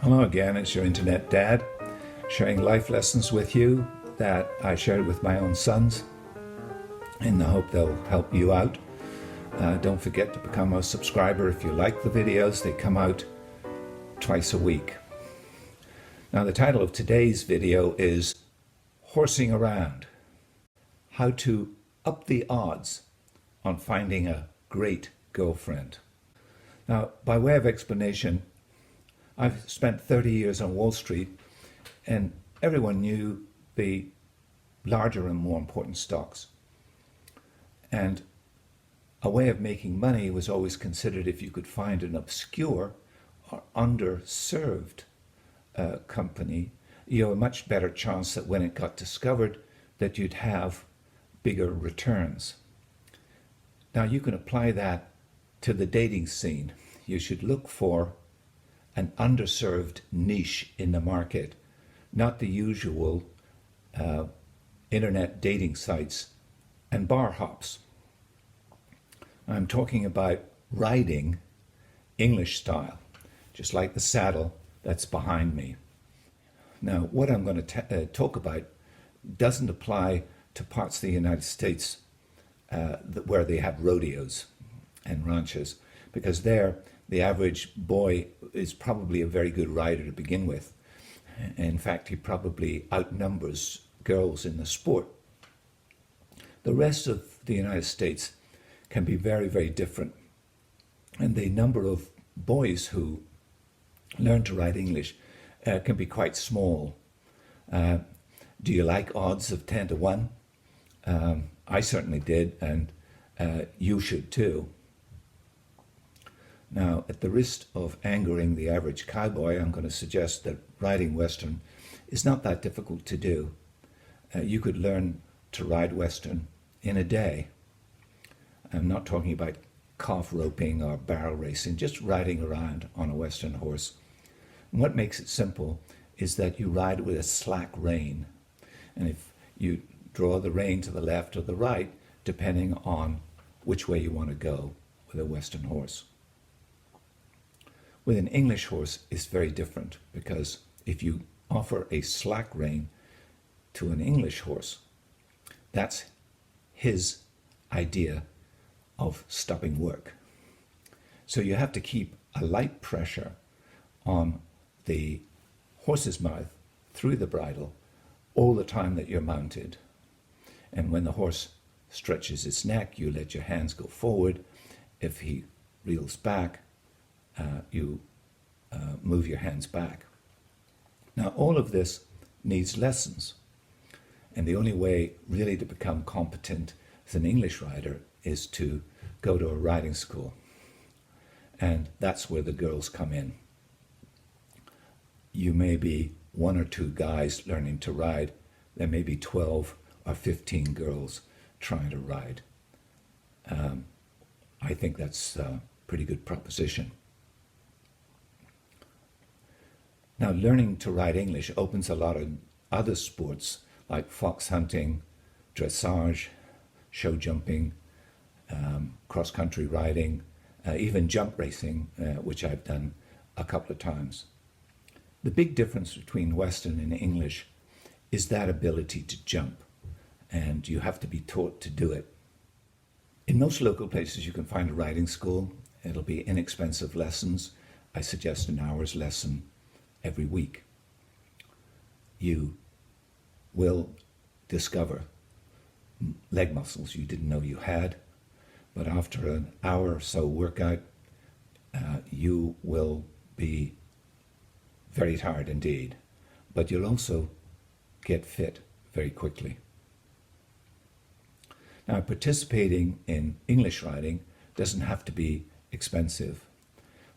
Hello again, it's your internet dad, sharing life lessons with you that I shared with my own sons in the hope they'll help you out. Don't forget to become a subscriber if you like the videos. They come out twice a week. Now the title of today's video is Horsing Around, how to up the odds on finding a great girlfriend. Now, by way of explanation, I've spent 30 years on Wall Street, and everyone knew the larger and more important stocks. And a way of making money was always considered if you could find an obscure or underserved company, you have a much better chance that when it got discovered that you'd have bigger returns. Now you can apply that to the dating scene. You should look for an underserved niche in the market, not the usual internet dating sites and bar hops. I'm talking about riding English style, just like the saddle that's behind me. Now, what I'm going to talk about doesn't apply to parts of the United States where they have rodeos and ranches, because there the average boy is probably a very good rider to begin with. In fact, he probably outnumbers girls in the sport. The rest of the United States can be very, very different. And the number of boys who learn to ride English can be quite small. Do you like odds of 10 to 1? I certainly did, and you should too. Now, at the risk of angering the average cowboy, I'm going to suggest that riding Western is not that difficult to do. You could learn to ride Western in a day. I'm not talking about calf roping or barrel racing, just riding around on a Western horse. And what makes it simple is that you ride with a slack rein. And if you draw the rein to the left or the right, depending on which way you want to go with a Western horse. With an English horse, it's very different, because if you offer a slack rein to an English horse, that's his idea of stopping work. So you have to keep a light pressure on the horse's mouth through the bridle all the time that you're mounted. And when the horse stretches its neck, you let your hands go forward. If he reels back, you move your hands back. Now, all of this needs lessons. And the only way really to become competent as an English rider is to go to a riding school. And that's where the girls come in. You may be one or two guys learning to ride. There may be 12 or 15 girls trying to ride. I think that's a pretty good proposition. Now, learning to ride English opens a lot of other sports like fox hunting, dressage, show jumping, cross-country riding, even jump racing, which I've done a couple of times. The big difference between Western and English is that ability to jump, and you have to be taught to do it. In most local places you can find a riding school. It'll be inexpensive lessons. I suggest an hour's lesson every week. You will discover leg muscles you didn't know you had, but after an hour or so workout, you will be very tired indeed, but you'll also get fit very quickly. Now, participating in English riding doesn't have to be expensive,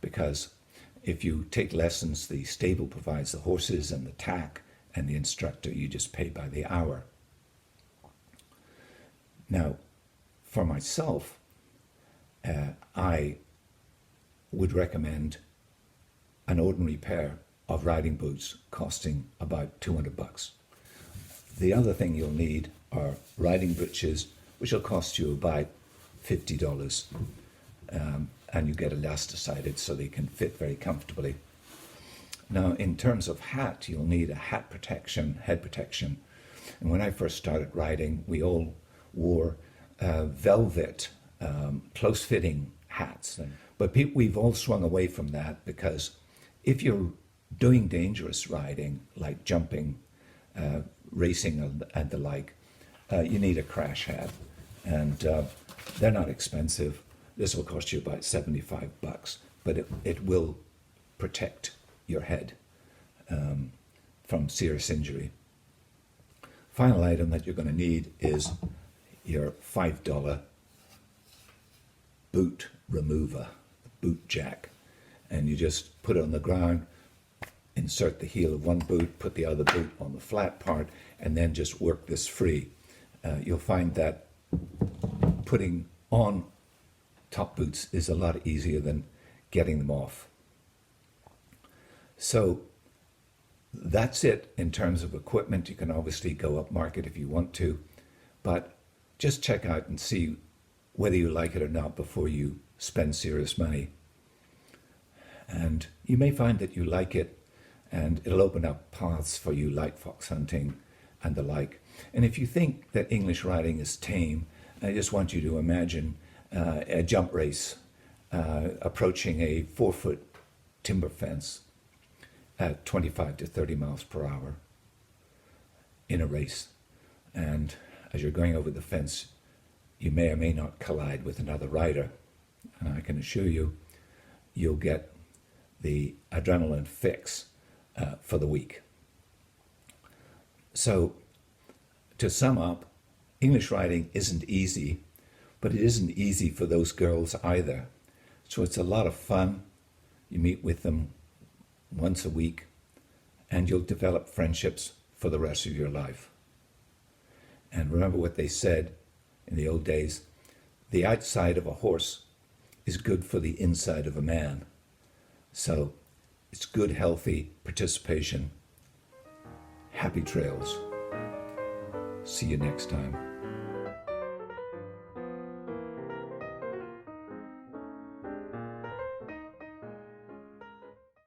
because if you take lessons, the stable provides the horses and the tack, and the instructor, you just pay by the hour. Now, for myself, I would recommend an ordinary pair of riding boots costing about $200. The other thing you'll need are riding breeches, which will cost you about $50. And you get elasticided so they can fit very comfortably. Now, in terms of hat, you'll need a hat protection, head protection. And when I first started riding, we all wore velvet, close-fitting hats. But we've all swung away from that because if you're doing dangerous riding, like jumping, racing and the like, you need a crash hat. And they're not expensive. This will cost you about $75, but it will protect your head from serious injury. Final item that you're going to need is your $5 boot remover, boot jack. And you just put it on the ground, insert the heel of one boot, put the other boot on the flat part, and then just work this free. You'll find that putting on top boots is a lot easier than getting them off. So that's it in terms of equipment. You can obviously go up market if you want to, but just check out and see whether you like it or not before you spend serious money. And you may find that you like it, and it'll open up paths for you like fox hunting and the like. And if you think that English riding is tame, I just want you to imagine a jump race approaching a 4-foot timber fence at 25 to 30 miles per hour in a race. And as you're going over the fence, you may or may not collide with another rider. And I can assure you, you'll get the adrenaline fix for the week. So, to sum up, English riding isn't easy, but it isn't easy for those girls either. So it's a lot of fun. You meet with them once a week, and you'll develop friendships for the rest of your life. And remember what they said in the old days, the outside of a horse is good for the inside of a man. So it's good, healthy participation. Happy trails. See you next time.